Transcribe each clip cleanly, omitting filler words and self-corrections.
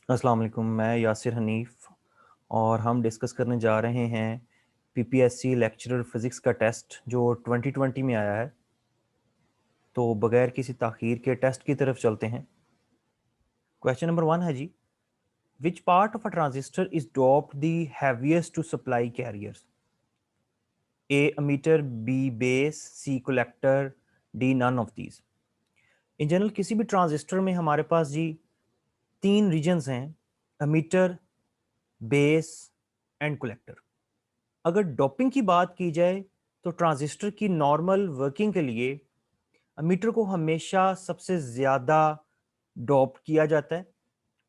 अस्सलाम वालेकुम, मैं यासिर हनीफ और हम डिस्कस करने जा रहे हैं पीपीएससी लेक्चरर फिज़िक्स का टेस्ट जो 2020 में आया है। तो बगैर किसी ताख़ीर के टेस्ट की तरफ चलते हैं। क्वेश्चन नंबर 1 है जी, which part of a transistor is doped the heaviest to supply carriers? A emitter, B base, C collector, D none of these. In general किसी भी ट्रांजिस्टर में हमारे पास जी तीन रीजन्स हैं, एमीटर, बेस एंड कलेक्टर। अगर doping की बात की जाए तो ट्रांजिस्टर की नॉर्मल वर्किंग के लिए एमीटर को हमेशा सबसे ज़्यादा डोप किया जाता है,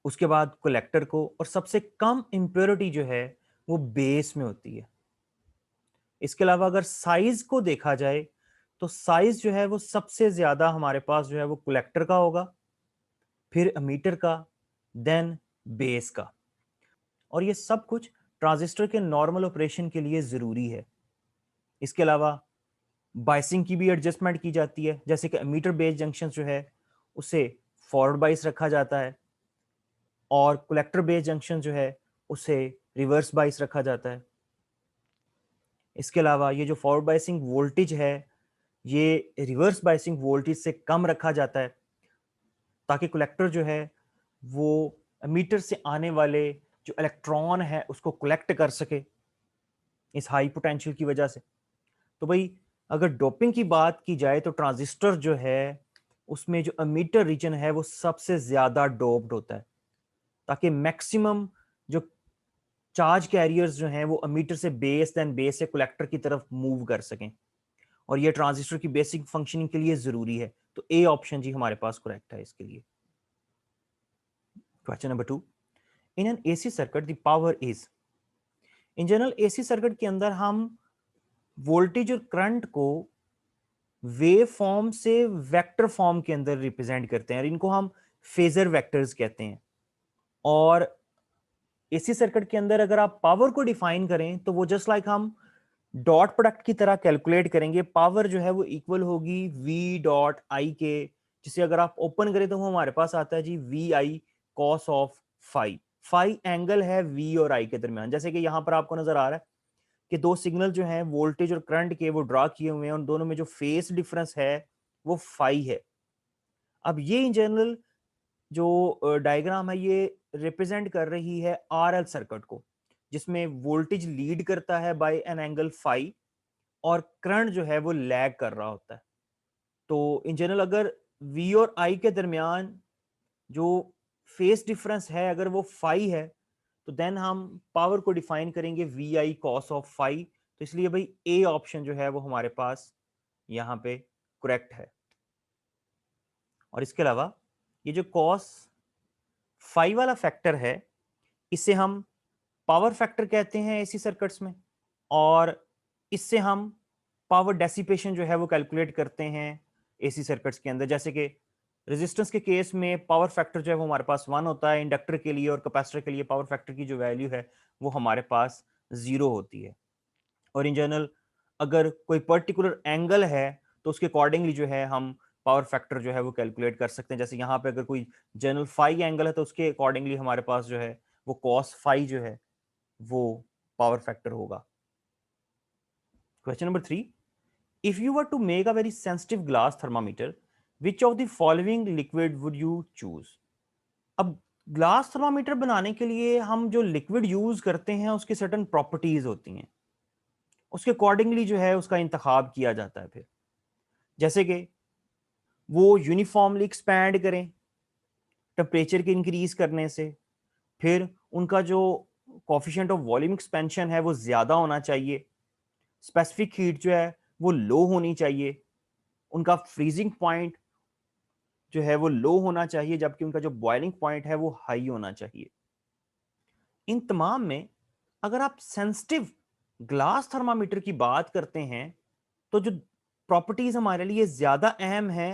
उसके बाद कलेक्टर को, और सबसे कम इम्प्योरिटी जो है वो बेस में होती है। इसके अलावा अगर साइज को देखा जाए तो साइज जो है वो सबसे ज़्यादा हमारे पास जो है वो कलेक्टर का होगा, फिर एमीटर का, देन बेस का। और ये सब कुछ ट्रांजिस्टर के नॉर्मल ऑपरेशन के लिए ज़रूरी है। इसके अलावा बाइसिंग की भी एडजस्टमेंट की जाती है, जैसे कि एमीटर बेस जंक्शन जो है उसे फॉरवर्ड बाइस रखा जाता है और कलेक्टर बेस जंक्शन जो है उसे रिवर्स बाइस रखा जाता है। इसके अलावा ये जो फॉरवर्ड बाइसिंग वोल्टेज है ये रिवर्स बाइसिंग वोल्टेज से कम रखा जाता है, ताकि कलेक्टर जो है वो एमीटर से आने वाले जो इलेक्ट्रॉन है उसको कलेक्ट कर सके इस हाई पोटेंशियल की वजह से। तो भाई अगर डोपिंग की बात की जाए तो ट्रांजिस्टर जो है उसमें जो एमीटर रीजन है वो सबसे ज्यादा डोप्ड होता है, ताकि मैक्सिमम जो चार्ज कैरियर्स जो हैं वो एमीटर से बेस, देन बेस से कलेक्टर की तरफ मूव कर सकें। और ये ट्रांजिस्टर की बेसिक फंक्शनिंग के लिए जरूरी है। तो ए ऑप्शन जी हमारे पास करेक्ट है इसके लिए। Question number 2, in an AC circuit the power is. In general AC circuit के अंदर हम वोल्टेज और करंट को वेव फॉर्म से वेक्टर फॉर्म के अंदर रिप्रेजेंट करते हैं और इनको हम फेजर वेक्टर्स कहते हैं। और एसी सर्किट के अंदर अगर आप पावर को डिफाइन करें तो वो जस्ट लाइक हम डॉट प्रोडक्ट की तरह कैलकुलेट करेंगे। पावर जो है वो इक्वल होगी वी डॉट आई के, जिसे अगर आप ओपन करें तो वो हमारे पास आता है जी V I cos of phi. Phi angle है वी और आई के दरमियान। जैसे कि यहां पर आपको नजर आ रहा है कि दो सिग्नल जो हैं वोल्टेज और करंट के वो ड्रा किए हुए हैं, उन दोनों में जो फेस डिफरेंस है वो फाई है। अब ये इन जनरल जो डायग्राम है ये रिप्रेजेंट कर रही है आरएल सर्किट को, जिसमें वोल्टेज लीड करता है बाय एन एंगल फाई और करंट जो है वो लैग कर रहा होता है। तो इन जनरल अगर वी और आई के दरमियान जो फेस डिफरेंस है अगर वो फाई है तो देन हम पावर को डिफाइन करेंगे V I cos of phi. तो इसलिए भाई ए ऑप्शन जो है वो हमारे पास यहाँ पे करेक्ट है। और इसके अलावा ये जो कॉस फाई वाला फैक्टर है इसे हम पावर फैक्टर कहते हैं एसी सर्किट्स में, और इससे हम पावर डेसिपेशन जो है वो कैलकुलेट करते हैं एसी सर्किट्स के अंदर। जैसे कि रेजिस्टेंस के केस में पावर फैक्टर जो है वो हमारे पास 1 होता है, इंडक्टर के लिए और कैपेसिटर के लिए पावर फैक्टर की जो वैल्यू है वो हमारे पास 0 होती है। और इन जनरल अगर कोई पर्टिकुलर एंगल है तो उसके अकॉर्डिंगली जो है हम पावर फैक्टर जो है वो कैलकुलेट कर सकते हैं। जैसे यहाँ पे अगर कोई जनरल फाई एंगल है तो उसके अकॉर्डिंगली हमारे पास जो है वो कॉस फाई जो है वो पावर फैक्टर होगा। Question number 3, if you were to make a very sensitive glass thermometer, which of the following liquid would you choose? अब ग्लास थर्मामीटर बनाने के लिए हम जो लिक्विड यूज करते हैं उसकी सर्टेन प्रॉपर्टीज होती हैं, उसके अकॉर्डिंगली जो है उसका इंतखाब किया जाता है। फिर जैसे कि वो यूनिफॉर्मली एक्सपैंड करें टेम्परेचर के इंक्रीज करने से, फिर उनका जो कोफिशिएंट ऑफ वॉल्यूम एक्सपेंशन है वो ज्यादा होना चाहिए, स्पेसिफिक हीट जो है वो लो होनी चाहिए, उनका फ्रीजिंग पॉइंट जो है वो लो होना चाहिए, जबकि उनका जो बॉइलिंग पॉइंट है वो हाई होना चाहिए। इन तमाम में अगर आप सेंसिटिव ग्लास थर्मामीटर की बात करते हैं तो जो प्रॉपर्टीज हमारे लिए ज्यादा अहम है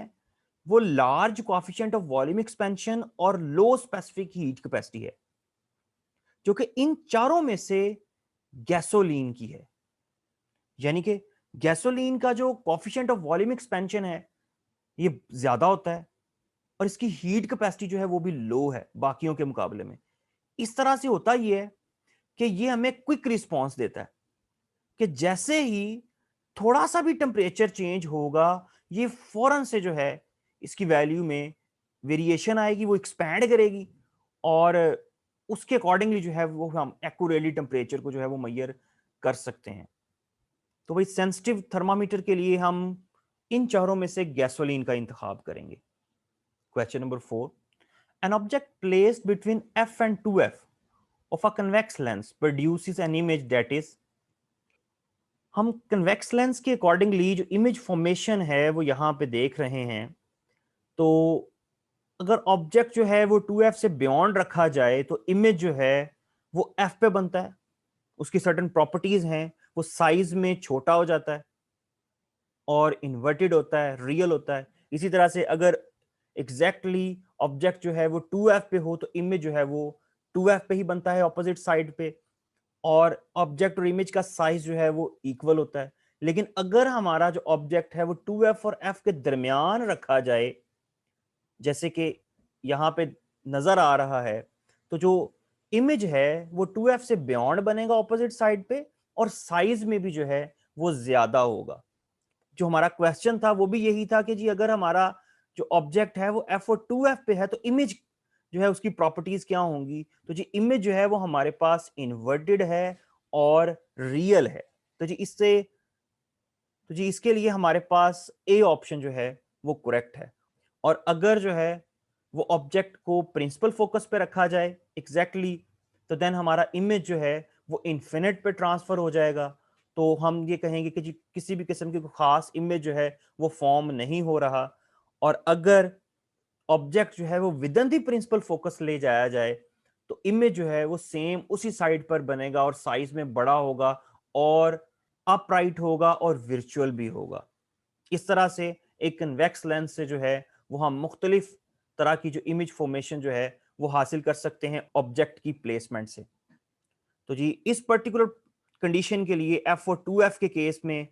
वो large coefficient of volume expansion और लो स्पेसिफिक हीट कैपेसिटी है, जो कि इन चारों में से गैसोलीन की है। यानी कि गैसोलीन का जो कोएफिशिएंट ऑफ वॉल्यूम एक्सपेंशन है ये ज्यादा होता है और इसकी हीट कैपेसिटी जो है वो भी लो है बाकियों के मुकाबले में। इस तरह से होता ही है कि ये हमें क्विक रिस्पॉन्स देता है कि जैसे ही थोड़ा सा भी टेम्परेचर चेंज होगा, ये फौरन से जो है इसकी वैल्यू में वेरिएशन आएगी, वो एक्सपैंड करेगी और उसके अकॉर्डिंगली जो है वो हम एक्यूरेटली टेम्परेचर को जो है वो मेजर कर सकते हैं। तो भाई सेंसिटिव थर्मामीटर के लिए हम इन चारों में से गैसोलीन का इंतखाब करेंगे। Question number 4, an object placed between F and 2F of a convex lens produces an image that is, हम कन्वेक्स लेंस के अकॉर्डिंगली जो इमेज फॉर्मेशन है वो यहां पे देख रहे हैं। तो अगर ऑब्जेक्ट जो है वो 2F से बियॉन्ड रखा जाए तो इमेज जो है वो F पे बनता है, उसकी सर्टेन प्रॉपर्टीज हैं, वो साइज में छोटा हो जाता है और इन्वर्टेड होता है, रियल होता है। इसी तरह से अगर एग्जैक्टली ऑब्जेक्ट जो है वो 2F पे हो तो इमेज जो है वो 2F पे ही बनता है ऑपोजिट साइड पे, और ऑब्जेक्ट और इमेज का साइज जो है वो इक्वल होता है। लेकिन अगर हमारा जो ऑब्जेक्ट है वो 2F और F के दरमियान रखा जाए, जैसे कि यहां पे नजर आ रहा है, तो जो इमेज है वो 2F से बियॉन्ड बनेगा ऑपोजिट साइड पे, और साइज में भी जो है वो ज्यादा होगा। जो हमारा क्वेश्चन था वो भी यही था कि जी अगर हमारा जो ऑब्जेक्ट है वो F और 2F पे है तो इमेज जो है उसकी प्रॉपर्टीज क्या होंगी। तो जी इमेज जो है वो हमारे पास इन्वर्टेड है और रियल है। तो जी इसके लिए हमारे पास ए ऑप्शन जो है वो करेक्ट है। और अगर जो है वो ऑब्जेक्ट को प्रिंसिपल फोकस पे रखा जाए एग्जैक्टली तो देन हमारा इमेज जो है वो इन्फिनिट पे ट्रांसफर हो जाएगा। तो हम ये कहेंगे कि जी किसी भी किस्म की खास इमेज जो है वो फॉर्म नहीं हो रहा। और अगर ऑब्जेक्ट जो है वो within the principal focus ले जाया जाए तो इमेज जो है वो सेम उसी साइड पर बनेगा और साइज में बड़ा होगा और अपराइट होगा और विर्चुअल भी होगा। इस तरह से एक कन्वेक्स लेंस से जो है वो हम मुख्तलिफ तरह की जो इमेज फॉर्मेशन जो है वो हासिल कर सकते हैं ऑब्जेक्ट की प्लेसमेंट से। तो जी इस पर्टिकुलर कंडीशन के लिए F और 2F के केस में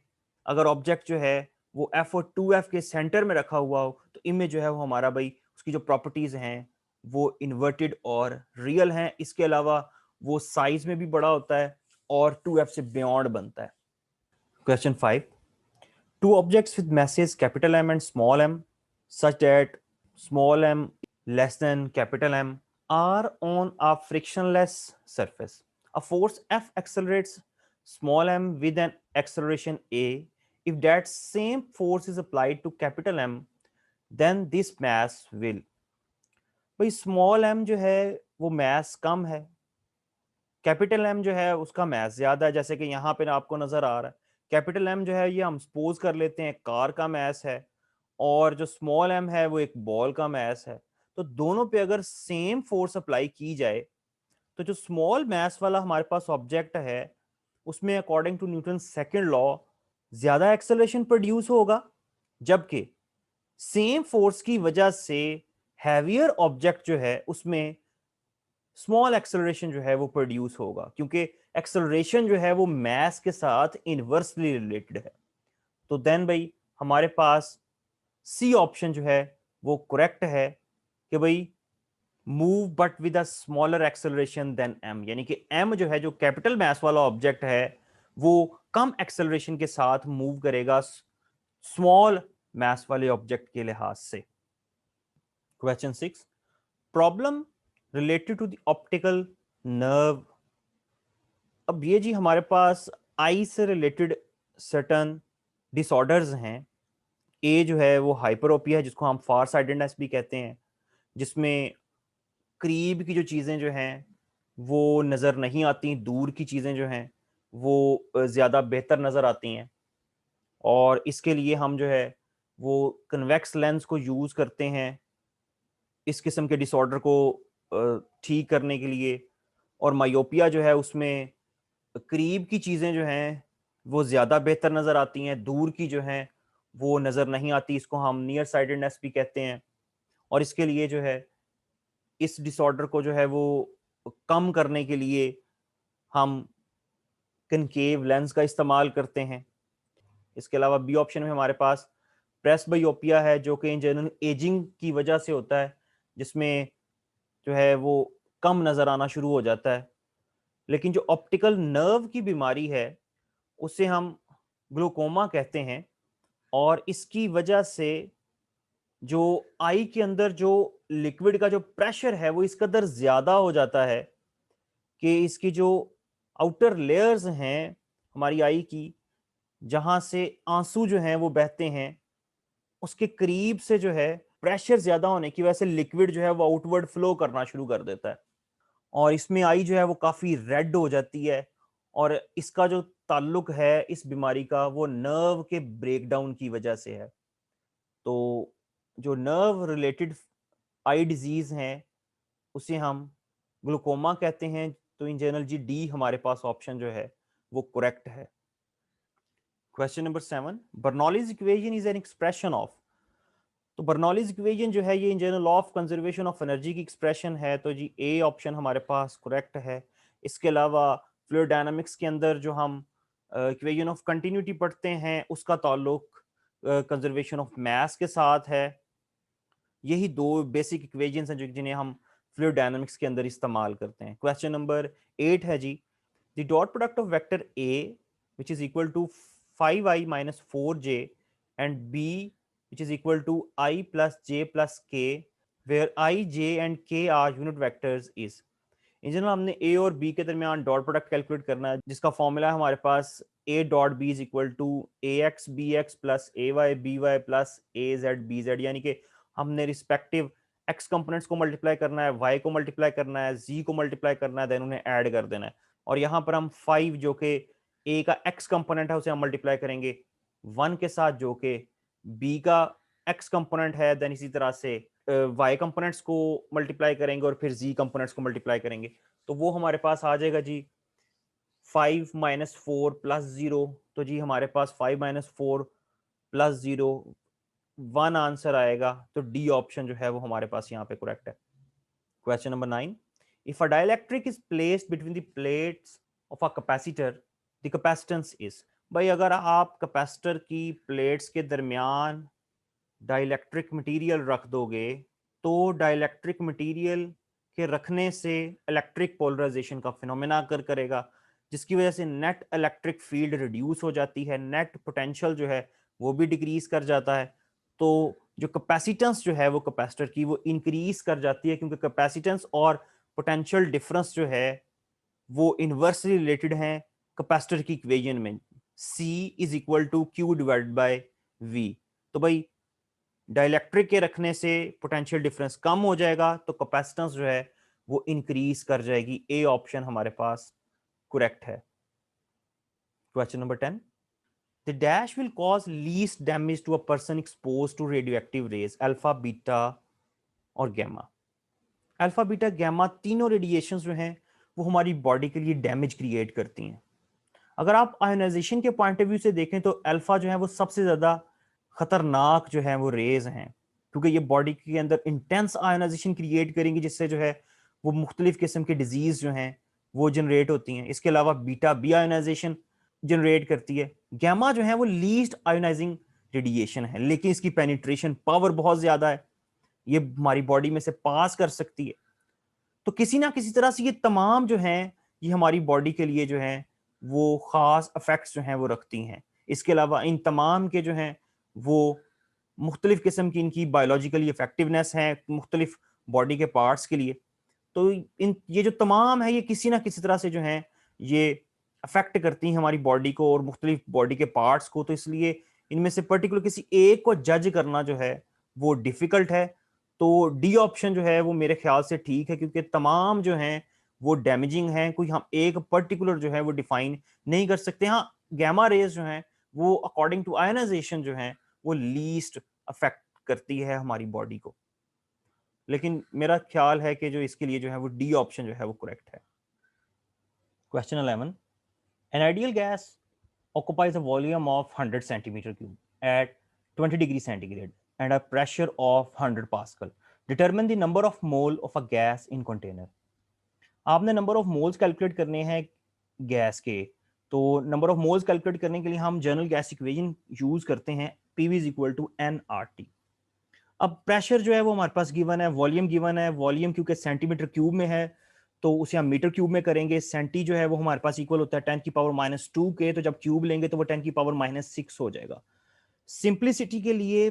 अगर ऑब्जेक्ट जो है वो F और 2F के सेंटर में रखा हुआ हो तो इमेज जो है वो हमारा भाई उसकी जो प्रॉपर्टीज हैं वो इन्वर्टेड और रियल हैं। इसके अलावा वो साइज में भी बड़ा होता है और 2F से बियॉन्ड बनता है। Question 5, two objects with masses capital M and small m such that small m less than capital M are on a frictionless surface. A force F accelerates small m with an acceleration A. If that same force is applied to capital M, then this mass will, भाई small m जो है वो mass कम है, capital M जो है उसका math ज्यादा है, जैसे कि यहाँ पे आपको नजर आ रहा है। कैपिटल एम जो है ये हम सपोज कर लेते हैं कार का मैथ है, और जो स्मॉल एम है वो एक बॉल का मैथ है। तो दोनों पे अगर सेम फोर्स अप्लाई की जाए तो जो स्मॉल मैथ वाला हमारे पास ऑब्जेक्ट है उसमें according to Newton second law ज्यादा एक्सेलरेशन प्रोड्यूस होगा, जबकि सेम फोर्स की वजह से हैवियर ऑब्जेक्ट जो है उसमें स्मॉल एक्सेलरेशन जो है वो प्रोड्यूस होगा, क्योंकि एक्सेलरेशन जो है वो मास के साथ इनवर्सली रिलेटेड है। तो देन भाई हमारे पास सी ऑप्शन जो है वो करेक्ट है कि भाई move but with a smaller acceleration then M, यानी कि एम जो है जो कैपिटल मास वाला ऑब्जेक्ट है वो कम एक्सेलरेशन के साथ मूव करेगा स्मॉल मास वाले ऑब्जेक्ट के लिहाज से। Question 6, problem related to the optical nerve. अब ये जी हमारे पास आई से रिलेटेड सर्टन डिसऑर्डर्स हैं। ए जो है वो हाइपरोपिया है जिसको हम फार साइटेडनेस भी कहते हैं, जिसमें करीब की जो चीज़ें जो हैं वो नज़र नहीं आती, दूर की चीज़ें जो हैं वो ज़्यादा बेहतर नज़र आती हैं। और इसके लिए हम जो है वो कन्वेक्स लेंस को यूज़ करते हैं इस किस्म के डिसऑर्डर को ठीक करने के लिए। और मायोपिया जो है उसमें करीब की चीज़ें जो हैं वो ज़्यादा बेहतर नज़र आती हैं, दूर की जो हैं वो नज़र नहीं आती, इसको हम नियर साइटेडनेस भी कहते हैं। और इसके लिए जो है इस डिसऑर्डर को जो है वो कम करने के लिए हम कनकेव लेंस का इस्तेमाल करते हैं। इसके अलावा बी ऑप्शन में हमारे पास प्रेसबायोपिया है जो कि इन जनरल एजिंग की वजह से होता है, जिसमें जो है वो कम नजर आना शुरू हो जाता है। लेकिन जो ऑप्टिकल नर्व की बीमारी है उसे हम ग्लूकोमा कहते हैं, और इसकी वजह से जो आई के अंदर जो लिक्विड का जो प्रेशर है वो इस कदर ज्यादा हो जाता है कि इसकी जो आउटर लेयर्स हैं हमारी आई की, जहां से आंसू जो हैं वो बहते हैं, उसके करीब से जो है प्रेशर ज्यादा होने की वजह से लिक्विड जो है वो आउटवर्ड फ्लो करना शुरू कर देता है, और इसमें आई जो है वो काफी रेड हो जाती है। और इसका जो ताल्लुक है इस बीमारी का वो नर्व के ब्रेकडाउन की वजह से है। तो जो नर्व रिलेटेड आई डिजीज हैं उसे हम ग्लूकोमा कहते हैं। तो इन जनरल जी डी हमारे पास ऑप्शन जो है वो करेक्ट है। Question number 7, Bernoulli's equation is an expression of. तो बर्नौलीज इक्वेशन जो है ये in general of conservation of energy की एक्सप्रेशन है, तो जी ए ऑप्शन हमारे पास करेक्ट है। इसके अलावा फ्लूइड डायनामिक्स के अंदर जो हम इक्वेशन ऑफ कंटिन्यूटी पढ़ते हैं उसका ताल्लुक कंजर्वेशन ऑफ मास के साथ है। यही दो बेसिक इक्वेशंस हैं जिन्हें हम फ्लूइड डायनामिक्स के अंदर इस्तेमाल करते हैं। क्वेश्चन नंबर 8 है जी, the dot product of vector A which is equal to 5i minus 4j and b which is equal to I plus j plus k where I, j and k are unit vectors is। In general हमने ए और B के दरमियान dot product calculate करना है, जिसका formula है हमारे पास A dot B is equal to A X B X plus A Y B Y plus A Z B Z, यानी कि हमने रिस्पेक्टिव एक्स कंपोनेंट्स को मल्टीप्लाई करना है, वाई को मल्टीप्लाई करना है, जी को मल्टीप्लाई करना है, देन उन्हें ऐड कर देना है। और यहाँ पर हम 5 जो कि ए का एक्स कंपोनेंट है उसे हम मल्टीप्लाई करेंगे 1 के साथ जो कि बी का एक्स कंपोनेंट है, देन इसी तरह से वाई कंपोनेंट्स को मल्टीप्लाई करेंगे और फिर जी कंपोनेंट्स को मल्टीप्लाई करेंगे। तो वो हमारे पास आ जाएगा जी 5 माइनस 4 प्लस 0। तो जी हमारे पास 5 माइनस 4 प्लस 0 1 आंसर आएगा। तो डी ऑप्शन जो है वो हमारे पास यहाँ पे करेक्ट है। Question number 9, if a dielectric is placed between the plates of a capacitor the capacitance is. भाई अगर आप कैपेसिटर की प्लेट्स के दरमियान डाइलेक्ट्रिक मटेरियल रख दोगे तो डाइलेक्ट्रिक मटेरियल के रखने से इलेक्ट्रिक पोलराइजेशन का फिनोमेना अकर करेगा, जिसकी वजह से नेट इलेक्ट्रिक फील्ड रिड्यूस हो जाती है, नेट पोटेंशियल जो है वो भी डिक्रीज कर जाता है। तो जो कैपेसिटेंस जो है वो कैपेसिटर की वो इंक्रीज कर जाती है, क्योंकि कैपेसिटेंस और पोटेंशियल डिफरेंस जो है वो इनवर्सली रिलेटेड हैं कैपेसिटर की इक्वेशन में, C is equal to Q divided by V। तो भाई डाइलेक्ट्रिक के रखने से पोटेंशियल डिफरेंस कम हो जाएगा तो कैपेसिटेंस जो है वो इंक्रीज कर जाएगी। ए ऑप्शन हमारे पास करेक्ट है। Question number 10, the dash will cause least damage to a person expose to radioactive rays alpha beta और गैमा। अल्फा बीटा गैमा तीनों रेडिएशंस जो हैं वो हमारी बॉडी के लिए डैमेज क्रिएट करती हैं। अगर आप आयोनाइजेशन के पॉइंट ऑफ व्यू से देखें तो अल्फा जो है वो सबसे ज्यादा खतरनाक जो है वो रेज हैं, क्योंकि ये बॉडी के अंदर इंटेंस आयोनाइजेशन क्रिएट करेंगी, जिससे जो है वो मुख्तलिफ किस्म के डिजीज जो हैं वो जनरेट होती हैं। इसके अलावा बीटा बी आयोनाइजेशन जनरेट करती है। गैमा जो है वो लीस्ट आयोनाइजिंग रेडिएशन है, लेकिन इसकी पेनिट्रेशन पावर बहुत ज्यादा है, ये हमारी बॉडी में से पास कर सकती है। तो किसी ना किसी तरह से ये तमाम जो हैं ये हमारी बॉडी के लिए जो है वो खास इफेक्ट्स जो हैं वो रखती हैं। इसके अलावा इन तमाम के जो हैं वो मुख्तलिफ किस्म की इनकी बायोलॉजिकली इफेक्टिवनेस है मुख्तलिफ बॉडी के पार्ट्स के लिए। तो इन ये जो तमाम है ये किसी ना किसी तरह से जो है ये अफेक्ट करती हैं हमारी बॉडी को और मुख्तलिफ बॉडी के पार्ट्स को। तो इसलिए इनमें से पर्टिकुलर किसी एक को जज करना जो है वो डिफिकल्ट है। तो डी ऑप्शन जो है वो मेरे ख्याल से ठीक है, क्योंकि तमाम जो हैं वो डैमेजिंग हैं, कोई हम एक पर्टिकुलर जो है वो डिफाइन नहीं कर सकते। हाँ, गैमा रेज जो हैं वो अकॉर्डिंग टू आयनाइजेशन जो है वो लीस्ट अफेक्ट करती है हमारी बॉडी को, लेकिन मेरा ख्याल है कि जो इसके लिए जो है वो डी ऑप्शन जो है वो करेक्ट है। Question 11, an ideal gas occupies a volume of 100 centimeter cube at 20 degree centigrade and a pressure of 100 pascal. Determine the number of mole of a gas in container. आपने number of moles calculate करने हैं gas के। तो number of moles calculate करने के लिए हम general gas equation use करते हैं, PV is equal to nRT। अब प्रेशर जो है वो हमारे पास गिवन है, वॉल्यूम गिवन है, वॉल्यूम क्योंकि सेंटीमीटर क्यूब में है तो उसे हम मीटर क्यूब में करेंगे। सेंटी जो है वो हमारे पास इक्वल होता है 10⁻⁻2 के, तो जब क्यूब लेंगे तो वो 10⁻⁻6 हो जाएगा। सिंप्लिसिटी के लिए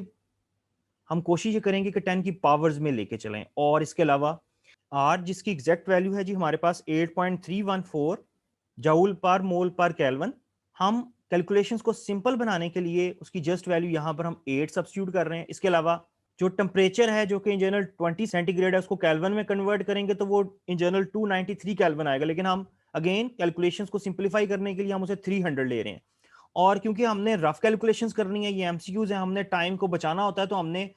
हम कोशिश ये करेंगे कि 10 की पावर्स में लेके चलें। और इसके अलावा आर जिसकी एग्जैक्ट वैल्यू है जी हमारे पास 8.314 जूल पर मोल पर केल्विन। हम कैलकुलेशंस को सिंपल बनाने के लिए उसकी जस्ट वैल्यू यहां पर हम 8 सब्स्टिट्यूट कर रहे हैं। इसके अलावा जो टेम्परेचर है जो कि इन जनरल 20 सेंटीग्रेड है, उसको केल्विन में कन्वर्ट करेंगे तो वो इन जनरल 293 केल्विन आएगा, लेकिन हम अगेन कैलकुलेशंस को सिंप्लीफाई करने के लिए हम उसे 300 ले रहे हैं। और क्योंकि हमने रफ कैलकुलेशंस करनी है, ये एमसीक्यूज है, हमने टाइम को बचाना होता है, तो हमने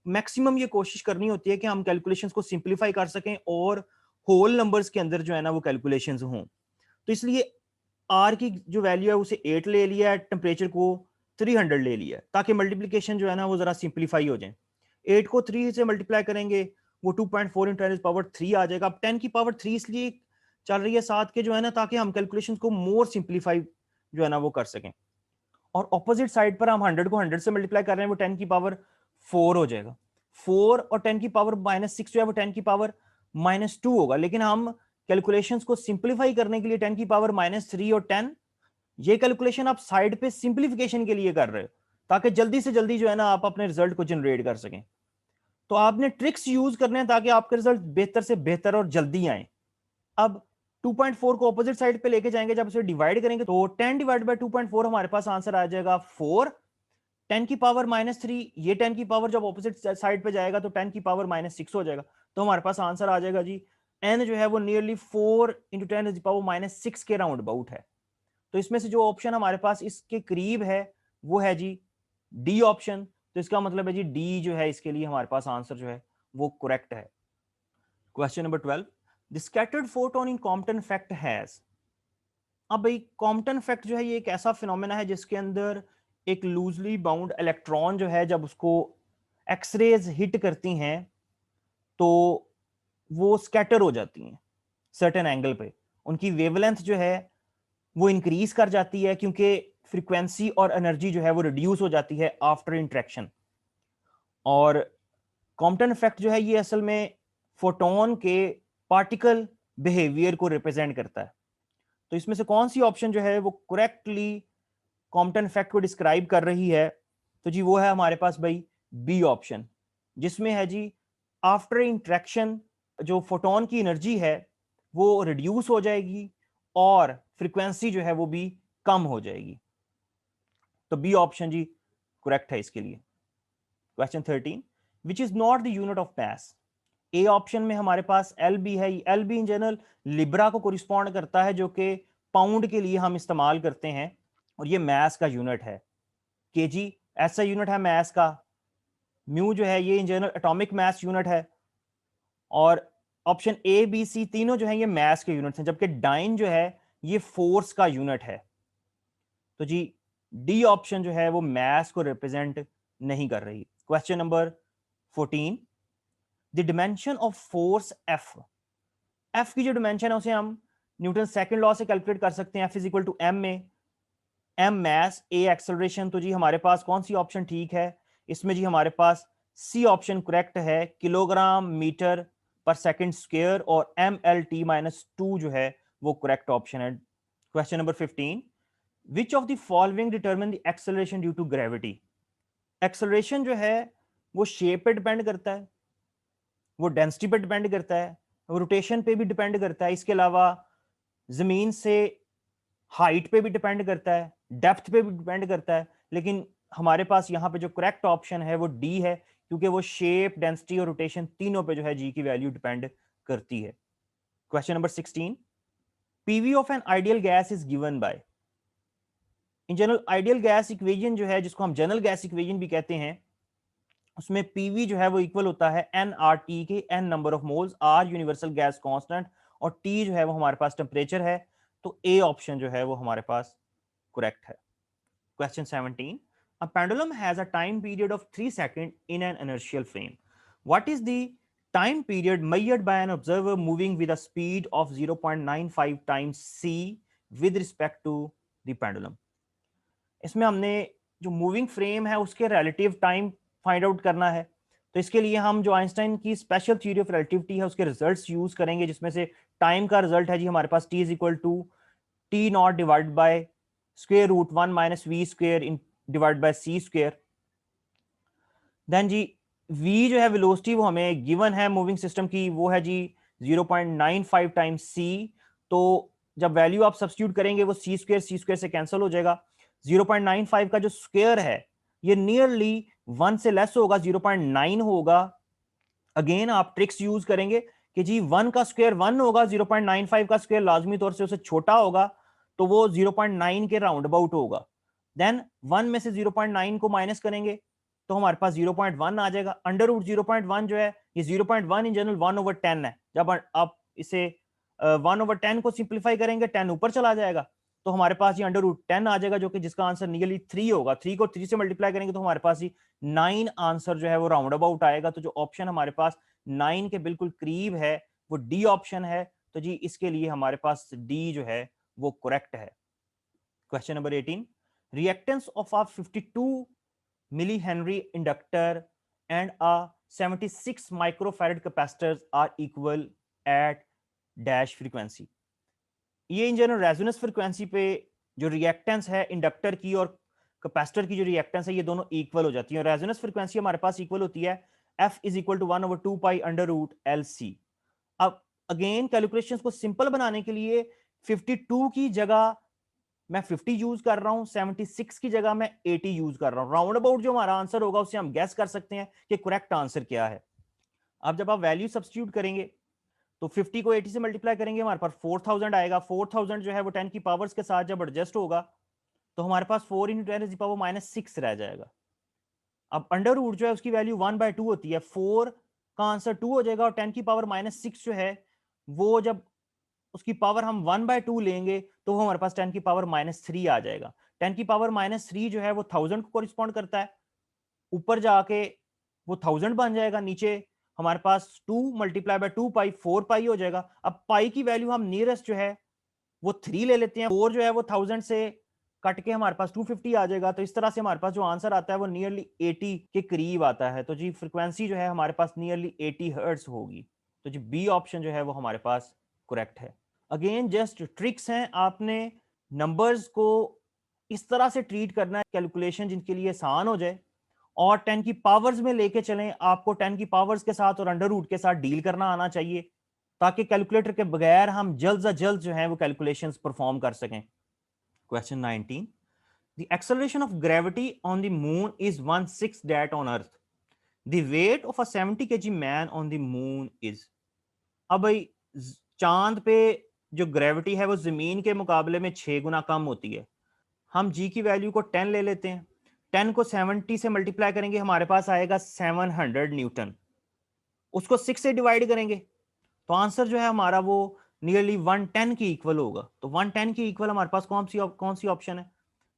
मैक्सिमम ये कोशिश करनी होती है कि हम कैलकुलेशंस को सिंप्लीफाई कर सकें और होल नंबर्स के अंदर जो है ना वो कैलकुलेशंस हों। तो इसलिए आर की जो वैल्यू है उसे 8 ले लिया है, टेम्परेचर को 300 ले लिया है, ताकि मल्टीप्लीकेशन जो है ना वो जरा सिंप्लीफाई हो जाए। 8 को 3 से मल्टीप्लाई करेंगे वो 2.4 × 10⁻³ आ जाएगा। अब 10 की पावर 3 इसलिए चल रही है 7 के जो है ना, ताकि हम कैलकुलेशन को मोर सिंप्लीफाई जो है ना वो कर सकें। और ऑपोजिट साइड पर हम 100 को 100 से मल्टीप्लाई कर रहे हैं, वो 10 की पावर 4 हो जाएगा। 4 और 10 की पावर -6 जो है वो 10 की पावर -2 होगा। लेकिन हम कैलकुलेशंस को सिंप्लीफाई करने के लिए 10 की पावर -3 और 10, ये कैलकुलेशन आप साइड पे सिंप्लीफिकेशन के लिए कर रहे हो, ताकि जल्दी से जल्दी जो है ना आप अपने रिजल्ट को जनरेट कर सकें। तो आपने ट्रिक्स यूज करने हैं ताकि आपके रिजल्ट बेहतर से बेहतर और जल्दी आए। अब 2.4 को ऑपोजिट साइड पे लेके जाएंगे, जब उसे डिवाइड करेंगे तो 10 डिवाइड बाय 2.4 हमारे पास आंसर आ जाएगा 4। 10 की पावर -3, ये 10 की पावर जब ऑपोजिट साइड पे जाएगा तो 10 की पावर -6 हो जाएगा। तो हमारे पास आंसर आ जाएगा जी n जो है वो नियरली 4 × 10⁻⁻6 के राउंड अबाउट है। तो इसमें से जो ऑप्शन हमारे पास इसके करीब है वो है जी डी ऑप्शन। तो इसका मतलब है जी डी जो है इसके लिए हमारे पास आंसर जो है वो करेक्ट है। Question number 12, the scattered photon in Compton effect has. अब भाई कॉम्पटन इफेक्ट जो है ये एक ऐसा फिनोमेना है जिसके अंदर एक लूजली बाउंड इलेक्ट्रॉन जो है जब उसको एक्सरेज हिट करती हैं तो वो स्कैटर हो जाती हैं सर्टेन एंगल पे। उनकी वेवलेंथ जो है वो इंक्रीज कर जाती है, क्योंकि फ्रीक्वेंसी और एनर्जी जो है वो रिड्यूस हो जाती है आफ्टर इंटरेक्शन। और कॉम्पटन इफेक्ट जो है ये असल में फोटोन के पार्टिकल बिहेवियर को रिप्रेजेंट करता है। तो इसमें से कौन सी ऑप्शन जो है वो करेक्टली कॉम्पटन इफेक्ट को डिस्क्राइब कर रही है? तो जी वो है हमारे पास भाई बी ऑप्शन, जिसमें है जी आफ्टर इंटरेक्शन जो फोटोन की एनर्जी है वो रिड्यूस हो जाएगी और फ्रीक्वेंसी जो है वो भी कम हो जाएगी। तो बी ऑप्शन जी करेक्ट है इसके लिए। Question 13, which is not the unit of mass. A option में हमारे पास एल बी है। L be in general Libra को कोरिस्पॉन्ड करता है, जो कि पाउंड के लिए हम इस्तेमाल करते हैं, और ये मैस का यूनिट है। केजी ऐसा यूनिट है मैस का। म्यू जो है ये in general atomic mass unit है। और ऑप्शन ए बी सी तीनों जो है ये मैस के यूनिट्स हैं, जबकि डाइन जो है ये फोर्स का यूनिट है। तो जी डी ऑप्शन जो है वो मैस को रिप्रेजेंट नहीं कर रही। Question number 14, the dimension of force F. F की जो डिमेंशन है उसे हम न्यूटन सेकंड लॉ से कैलकुलेट कर सकते हैं। F is equal to M में एम मैस ए एक्सेलरेशन। तो जी हमारे पास कौन सी ऑप्शन ठीक है? इसमें जी हमारे पास सी ऑप्शन करेक्ट है, किलोग्राम मीटर पर सेकंड स्क्वायर, और MLT-2 जो है वो करेक्ट ऑप्शन है। Question number 15, which of the following determine the acceleration due to gravity. Acceleration जो है वो शेप पे डिपेंड करता है, वो डेंसिटी पे डिपेंड करता है, वो रोटेशन पे भी डिपेंड करता है, इसके अलावा जमीन से हाइट पे भी डिपेंड करता है, डेप्थ पे भी डिपेंड करता है। लेकिन हमारे पास यहाँ पे जो करेक्ट ऑप्शन है वो डी है, क्योंकि वो शेप, डेंसिटी और रोटेशन तीनों पे जो है जी की वैल्यू डिपेंड करती है। Question number 16, PV of an ideal gas is given by. In general ideal gas equation जो है, जिसको हम जनरल गैस इक्वेशन भी कहते हैं, उसमें पीवी जो है वो इक्वल होता है एन आर टी के, N number of moles, R universal gas constant, और टी जो है वो हमारे पास टेम्परेचर है। तो ए ऑप्शन जो है वो हमारे पास करेक्ट है। Question 17, a pendulum has a time period of 3 seconds in an inertial frame. What is the time period measured by an observer moving with a speed of 0.95 times c with respect to the pendulum? इसमें हमने जो moving frame है उसके relative time find out करना है। तो इसके लिए हम जो आइंस्टाइन की स्पेशल थ्योरी ऑफ रिलेटिविटी है उसके रिजल्ट्स यूज करेंगे, जिसमें से टाइम का रिजल्ट है जी हमारे पास t is equal to T not divide by square root 1 minus V square in divide by C square. Then जी v जो है वेलोसिटी वो हमें गिवन है मूविंग सिस्टम की, वो है जी 0.95 टाइम्स c। तो जब वैल्यू आप सब्स्टिट्यूट करेंगे वो सी स्क्वायर से कैंसिल हो जाएगा। 0.95 का जो स्क्वायर है ये नियरली 1 से लेस होगा, 0.9 होगा। अगेन आप ट्रिक्स यूज करेंगे कि जी 1 का स्क्वायर 1 होगा, 0.95 का स्क्वायर लाजमी तौर से उससे छोटा होगा, तो वो 0.9 के राउंड अबाउट होगा। देन 1 में से 0.9 को माइनस करेंगे तो हमारे पास 0.1 आ जाएगा। अंडर रूट 0.1 जो है ये 0.1 इन जनरल 1/10 है। जब आप इसे 1/10 को सिंप्लीफाई करेंगे 10 ऊपर चला जाएगा, तो हमारे पास ये अंडर रूट 10 आ जाएगा, जो कि जिसका आंसर नियरली 3 होगा। 3 को 3 से मल्टीप्लाई करेंगे तो हमारे पास ही 9 आंसर जो है वो राउंड अबाउट आएगा। तो जो ऑप्शन हमारे पास 9 के बिल्कुल करीब है वो डी ऑप्शन है। तो जी इसके लिए हमारे पास डी जो है वो करेक्ट है। Question number 18, reactance of a 52 milli henry inductor and a 76 microfarad capacitors are equal at dash frequency. ये इन जनरल रेजोनेंस फ्रीक्वेंसी पे जो रिएक्टेंस है इंडक्टर की और कैपेसिटर की जो रिएक्टेंस है ये दोनों इक्वल हो जाती है। और रेजोनेंस फ्रीक्वेंसी हमारे पास इक्वल होती है F is equal to 1/2 pi under root L C. अब अगेन कैलकुलेशंस को सिंपल बनाने के लिए 52 की जगह मैं 50 यूज कर रहा हूं, 76 की जगह मैं 80 यूज कर रहा हूं। राउंड अबाउट जो हमारा आंसर होगा उससे हम गैस कर सकते हैं कि करेक्ट आंसर क्या है। अब जब आप वैल्यू सब्स्टिट्यूट करेंगे तो 50 को 80 से मल्टीप्लाई करेंगे हमारे पास 4000 आएगा। 4000 जो है वो 10 की पावर्स के साथ जब एडजस्ट होगा तो हमारे पास 4 इंटू 10 की पावर -6 रह जाएगा। अब अंडर रूट जो है उसकी वैल्यू 1/2 होती है, 4 का आंसर 2 हो जाएगा और 10 की पावर -6 जो है वो जब उसकी पावर हम 1/2 लेंगे तो वो हमारे पास 10 की पावर -3 आ जाएगा। 10 की पावर -3 जो है वो 1000 को कॉरिस्पॉन्ड करता है। ऊपर जाके वो 1000 बन जाएगा, नीचे हमारे पास 2 मल्टीप्लाई बाय 2 पाई 4 पाई हो जाएगा। अब पाई की वैल्यू हम नियरेस्ट जो है वो 3 ले लेते हैं, 4 जो है वो 1000 से कट के हमारे पास 250 आ जाएगा। तो इस तरह से हमारे पास जो आंसर आता है वो नियरली 80 के करीब आता है। तो जी फ्रीक्वेंसी जो है हमारे पास नियरली 80 हर्ट्ज होगी। तो जी बी ऑप्शन जो है वो हमारे पास करेक्ट है। अगेन जस्ट ट्रिक्स हैं, आपने नंबर्स को इस तरह से ट्रीट करना है कैलकुलेशन जिनके लिए आसान हो जाए, और 10 की पावर्स में लेके चलें। आपको 10 की पावर्स के साथ और अंडर रूट के साथ डील करना आना चाहिए ताकि कैलकुलेटर के बगैर हम जल्द से जल्द जो है वो कैलकुलेशंस परफॉर्म कर सकें। Question 19, the acceleration of gravity on the moon is 1/6 that on earth. The weight of a 70 kg man on the moon is. अब भाई चांद पे जो ग्रेविटी है वो जमीन के मुकाबले में 6 गुना कम होती है। हम जी की वैल्यू को 10 ले लेते हैं, 10 को 70 से मल्टीप्लाई करेंगे हमारे पास आएगा 700 न्यूटन। उसको 6 से डिवाइड करेंगे तो आंसर जो है हमारा वो नियरली 110 की इक्वल होगा। तो 110 की इक्वल हमारे पास कौन सी ऑप्शन है?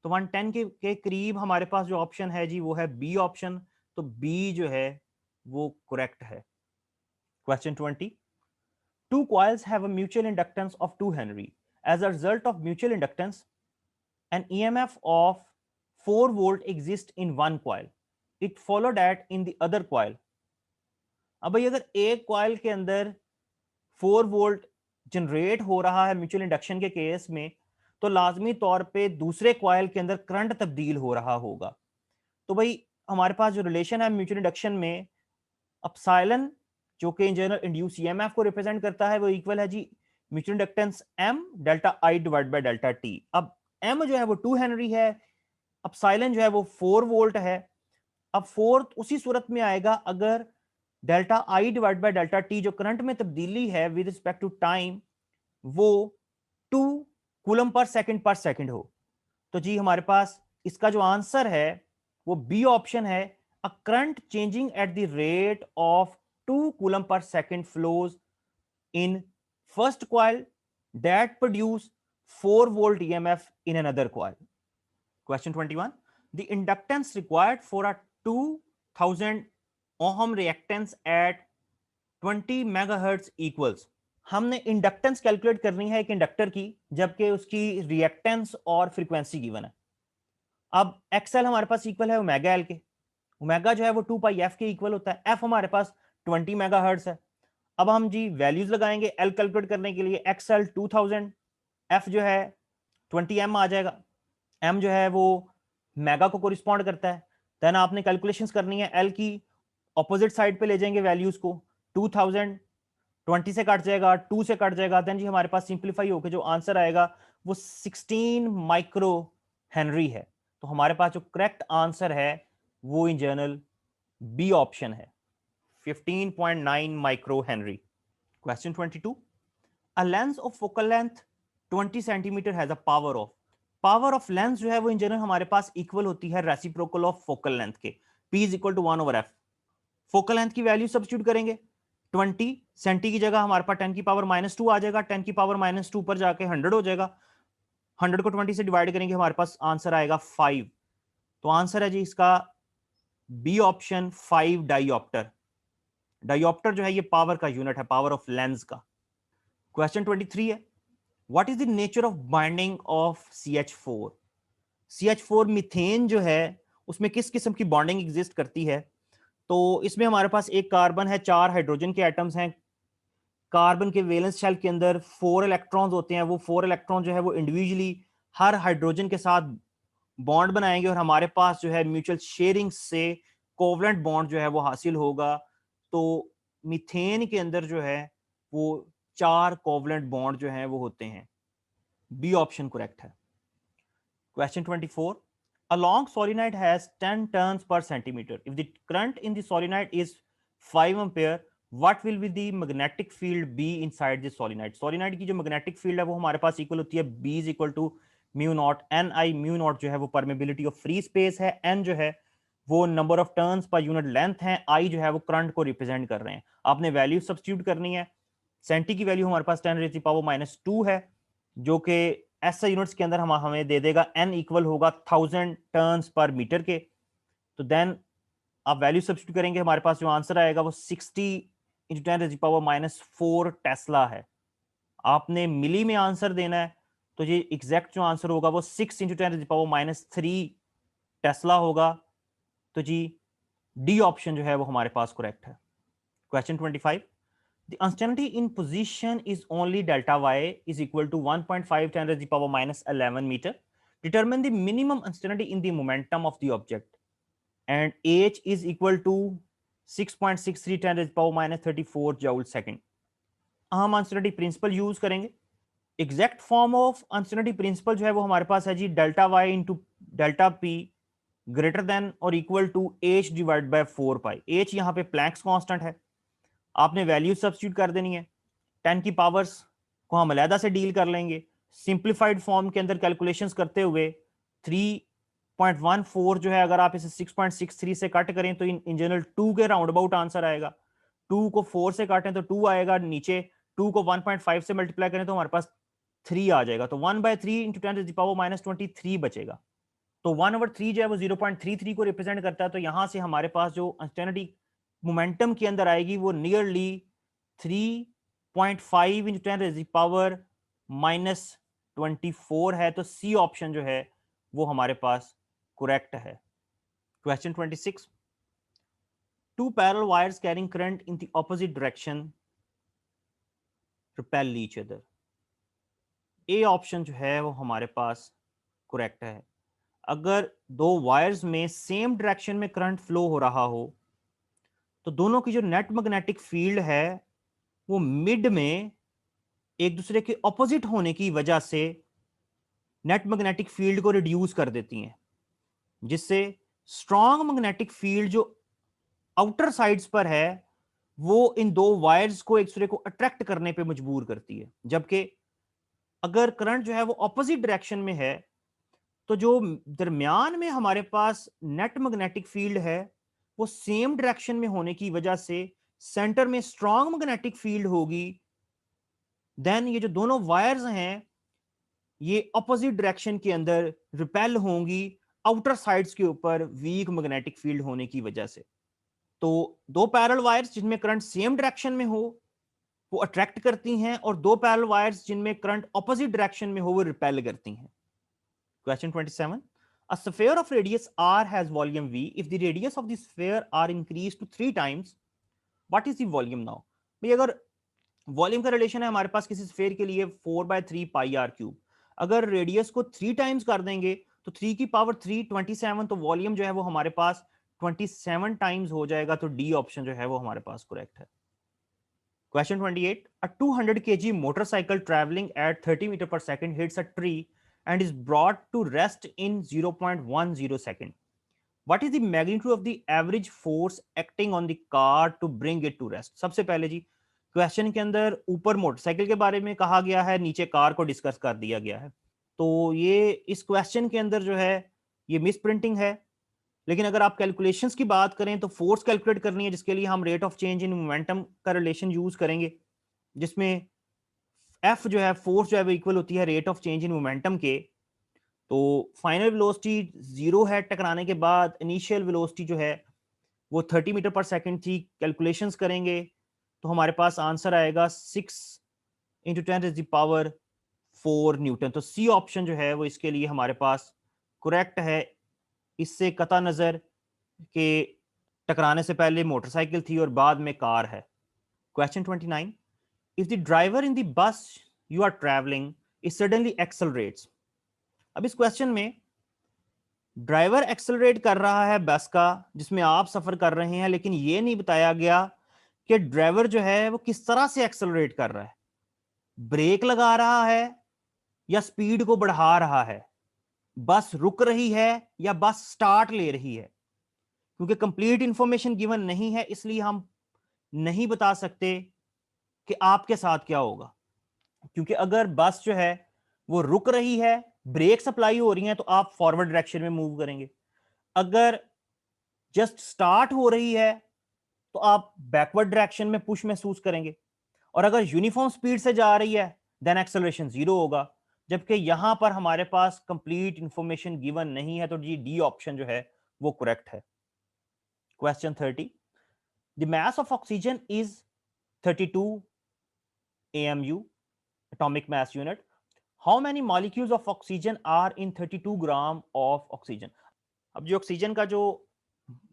तो 110 के करीब हमारे पास जो ऑप्शन है जी वो है बी ऑप्शन। तो बी जो है वो करेक्ट है। Question 20, two coils have a mutual inductance of 2 Henry. As a result of mutual inductance, an EMF of 4 volt exists in one coil. It followed that in the other coil. अब भाई अगर एक coil के अंदर 4 volt generate हो रहा है mutual induction के केस में, तो लाजमी तौर पे दूसरे कॉइल के अंदर करंट तब्दील हो रहा होगा। तो भाई हमारे पास जो रिलेशन है म्यूचुअल इंडक्शन में, अपसाइलन जो कि इन जनरल इंड्यूस ईएमएफ को रिप्रेजेंट करता है वो इक्वल है जी mutual inductance M delta I divide by delta T. अब एम जो है वो 2 हेनरी है, अपसाइलन जो है वो 4 वोल्ट है। अब फोर्थ उसी सूरत में आएगा अगर delta I divide by delta T जो करंट में तब्दीली है विद रिस्पेक्ट टू टाइम वो 2 कूलम पर सेकंड हो। तो जी हमारे पास इसका जो आंसर है वो बी ऑप्शन है। A current changing at the rate of 2 coulomb पर second flows in first coil that produce 4 volt EMF in another coil. Question 21, the inductance required for a 2000 ohm reactance at 20 megahertz equals. हमने inductance calculate करनी है एक inductor की जबकि उसकी reactance और frequency given है। अब एक्सएल हमारे पास इक्वल है ओमेगा एल के। ओमेगा जो है वो 2 पाई एफ के इक्वल होता है। एफ हमारे पास 20 मेगाहर्ट्ज है। अब हम जी वैल्यूज लगाएंगे एल कैलकुलेट करने के लिए। एक्सएल 2000, एफ जो है 20 m आ जाएगा, एम जो है वो मेगा को कोरिस्पॉन्ड करता है। देन आपने कैलकुलेशंस करनी है, एल की ऑपोजिट साइड पे ले जाएंगे वैल्यूज को। 2000 20 से कट जाएगा, 2 से कट जाएगा, देन जी हमारे पास सिंप्लीफाई होकर जो आंसर आएगा वो 16 माइक्रो हेनरी है। तो हमारे पास जो करेक्ट आंसर है वो इन जनरल बी ऑप्शन है, 15.9 micro Henry. Question 22, a lens of focal length 20 centimetre has a power of lens जो है वो इन जनरल हमारे पास इक्वल होती है रेसिप्रोकल ऑफ फोकल लेंथ के, P is equal to 1/f। Focal length की value substitute करेंगे, 20 सेंटी की जगह हमारे पास 10 की पावर -2 आ जाएगा, 10 की पावर -2 पर जाके 100 हो जाएगा, 100 को 20 से डिवाइड करेंगे, हमारे पास आंसर आएगा 5। तो आंसर है जी इसका बी ऑप्शन 5 डाइऑप्टर। डाइऑप्टर जो है ये पावर का यूनिट है, पावर ऑफ लेंस का। क्वेश्चन 23 है, what is the nature of binding of CH4? CH4 methane जो है उसमें किस किस्म की बॉन्डिंग एग्जिस्ट करती है? तो इसमें हमारे पास एक कार्बन है, 4 हाइड्रोजन के एटम्स हैं। कार्बन के वैलेंस शेल के अंदर 4 इलेक्ट्रॉन्स होते हैं, वो 4 इलेक्ट्रॉन जो है वो इंडिविजुअली हर हाइड्रोजन के साथ बॉन्ड बनाएंगे और हमारे पास जो है म्यूचुअल शेयरिंग से कोवलेंट बॉन्ड जो है वो हासिल होगा। तो मीथेन के अंदर जो है वो 4 कोवलेंट बॉन्ड जो है वो होते हैं। बी ऑप्शन करेक्ट है। Question 24, a long solenoid has 10 turns per centimeter. If the current in the solenoid is 5 ampere, what will be the magnetic field B inside the solenoid? solenoid की जो magnetic field है वो हमारे पास equal होती है B is equal to mu not an I. Mu naught जो है वो परमेबिलिटी ऑफ फ्री स्पेस है, एन जो है वो number of turns per unit length है, आई जो है वो करंट को रिप्रेजेंट कर रहे हैं। आपने वैल्यू सब्स्टिट्यूट करनी है। सेंटी की वैल्यू हमारे पास 10 रेज़ पावर -2 है, जो कि ऐसा यूनिट्स के अंदर हमें दे देगा एन इक्वल होगा 1000 टर्न्स पर मीटर के। तो देन आप वैल्यू सब्स्टिट्यूट करेंगे, हमारे पास जो आंसर आएगा वो 60 इंटू 10 रेज़ पावर -4 टेस्ला है। आपने मिली में आंसर देना है, तो ये एग्जैक्ट जो आंसर होगा वो 6 इंटू 10 पावर -3 टेस्ला होगा। तो जी डी ऑप्शन जो है वो हमारे पास करेक्ट है। Question 25, the uncertainty in position is only delta y is equal to 1.5 10 raised to the power -11 meter. Determine the minimum uncertainty in the momentum of the object, and h is equal to 6.63 10 raised to the power -34 joule second. हम uncertainty principle use करेंगे। Exact form of uncertainty principle जो है वो हमारे पास है जी delta Y into delta P greater than और equal to H divide by 4 pi. H यहाँ पे प्लैंक्स कांस्टेंट है, आपने वैल्यू सब्स्टिट्यूट कर देनी है। 10 की पावर्स को हम अलहदा से डील कर लेंगे। सिंप्लीफाइड फॉर्म के अंदर कैलकुलेशंस करते हुए 3.14 जो है अगर आप इसे 6.63 से कट करें तो इन जनरल 2 के राउंड अबाउट आंसर आएगा। 2 को 4 से काटें तो 2 आएगा, नीचे 2 को 1.5 से मल्टीप्लाई करें तो हमारे पास 3 आ जाएगा। तो 1/3 इंटू 10 टू द पावर -23 बचेगा। तो 1/3 जो है वो 0.33 को रिप्रेजेंट करता है। तो यहां से हमारे पास जो अनसर्टेनिटी मोमेंटम के अंदर आएगी वो nearly 3.5 into 10 to the power -24 है। तो सी ऑप्शन जो है वो हमारे पास करेक्ट है। Question 26, two parallel wires carrying current in the opposite direction repel each other. A option जो है वो हमारे पास करेक्ट है। अगर दो वायर्स में सेम डायरेक्शन में करंट फ्लो हो रहा हो तो दोनों की जो नेट मैग्नेटिक फील्ड है वो मिड में एक दूसरे के ऑपोजिट होने की वजह से नेट मैग्नेटिक फील्ड को रिड्यूस कर देती हैं, जिससे स्ट्रॉन्ग मैग्नेटिक फील्ड जो आउटर साइड्स पर है वो इन दो वायर्स को एक दूसरे को अट्रैक्ट करने पे मजबूर करती है। जबकि अगर करंट जो है वो ऑपोजिट डायरेक्शन में है तो जो दरमियान में हमारे पास नेट मैग्नेटिक फील्ड है वो सेम डायरेक्शन में होने की वजह से सेंटर में स्ट्रॉन्ग मैग्नेटिक फील्ड होगी। देन ये जो दोनों वायर्स हैं ये ऑपोजिट डायरेक्शन के अंदर रिपेल होंगी आउटर साइड्स के ऊपर वीक मैग्नेटिक फील्ड होने की वजह से। तो दो पैरेलल वायर्स जिनमें करंट सेम डायरेक्शन में हो वो अट्रैक्ट करती हैं, और दो पैरेलल वायर्स जिनमें करंट ऑपोजिट डायरेक्शन में हो वो रिपेल करती हैं। Question 27. A sphere of radius r has volume v. If the radius of the sphere are increased to 3 times, what is the volume now? भाई अगर वॉल्यूम का relation है हमारे पास किसी स्फीयर के लिए 4/3 पाई आर क्यूब। अगर रेडियस को 3 टाइम्स कर देंगे तो 3 की पावर 3 27, तो वॉल्यूम जो है वो हमारे पास 27 टाइम्स हो जाएगा। तो डी ऑप्शन जो है वो हमारे पास करेक्ट है। Question 28. A 200 kg motorcycle traveling at 30 meter per second hits a tree and is brought to rest in 0.10 second. What is the magnitude of the average force acting on the car to bring it to rest? सबसे पहले जी question के अंदर ऊपर motorcycle के बारे में कहा गया है, नीचे कार को डिस्कस कर दिया गया है। तो ये इस क्वेश्चन के अंदर जो है ये मिस प्रिंटिंग है। लेकिन अगर आप कैलकुलेशंस की बात करें तो फोर्स कैलकुलेट करनी है, जिसके लिए हम rate of change in momentum का रिलेशन यूज करेंगे, जिसमें एफ जो है फोर्स जो है वो इक्वल होती है rate of change in momentum के। तो फाइनल वेलोसिटी 0 है टकराने के बाद, इनिशियल वेलोसिटी जो है वो 30 मीटर पर सेकंड थी। कैलकुलेशंस करेंगे तो हमारे पास आंसर आएगा 6 इंटू 10⁻⁴ न्यूटन। तो सी ऑप्शन जो है वो इसके लिए हमारे पास करेक्ट है। इससे कता नजर के टकराने से पहले मोटरसाइकिल थी और बाद में कार है। Question 29. If the driver in the bus you are traveling is suddenly accelerates. अब इस क्वेश्चन में ड्राइवर एक्सेलरेट कर रहा है बस का जिसमें आप सफर कर रहे हैं, लेकिन ये नहीं बताया गया कि ड्राइवर जो है वो किस तरह से एक्सेलरेट कर रहा है। ब्रेक लगा रहा है या स्पीड को बढ़ा रहा है, बस रुक रही है या बस स्टार्ट ले रही है। क्योंकि कंप्लीट इंफॉर्मेशन गिवन नहीं है, इसलिए हम नहीं बता सकते कि आपके साथ क्या होगा। क्योंकि अगर बस जो है वो रुक रही है, ब्रेक सप्लाई हो रही है, तो आप फॉरवर्ड डायरेक्शन में मूव करेंगे। अगर जस्ट स्टार्ट हो रही है तो आप बैकवर्ड डायरेक्शन में पुश महसूस करेंगे। और अगर यूनिफॉर्म स्पीड से जा रही है देन एक्सेलरेशन 0 होगा। जबकि यहां पर हमारे पास कंप्लीट इंफॉर्मेशन गिवन नहीं है, तो जी डी ऑप्शन जो है वो करेक्ट है। Question 30. The mass of oxygen is 32 AMU, atomic mass unit. How many molecules of oxygen are in 32 gram of oxygen? अब जो ऑक्सीजन का जो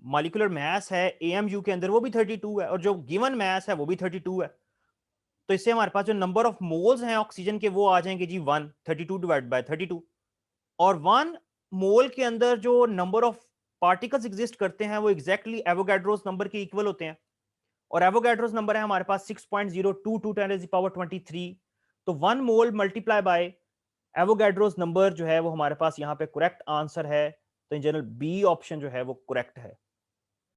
मॉलिक्यूलर मास है AMU के अंदर वो भी 32 है और जो गिवन मास है वो भी 32 है। तो इससे हमारे पास जो नंबर ऑफ मोल्स हैं ऑक्सीजन के वो आ जाएंगे जी 1, 32 डिवाइड बाय 32। और 1 मोल के अंदर जो नंबर ऑफ पार्टिकल्स एग्जिस्ट करते हैं वो एग्जैक्टली एवोगैड्रोस नंबर के इक्वल होते हैं। और एवोगैड्रोस नंबर है हमारे पास 6.022 10⁻⁻23। तो 1 मोल मल्टीप्लाई बाय एवोगैड्रोस नंबर जो है वो हमारे पास यहाँ पे करेक्ट आंसर है। तो इन जनरल बी ऑप्शन जो है वो करेक्ट है।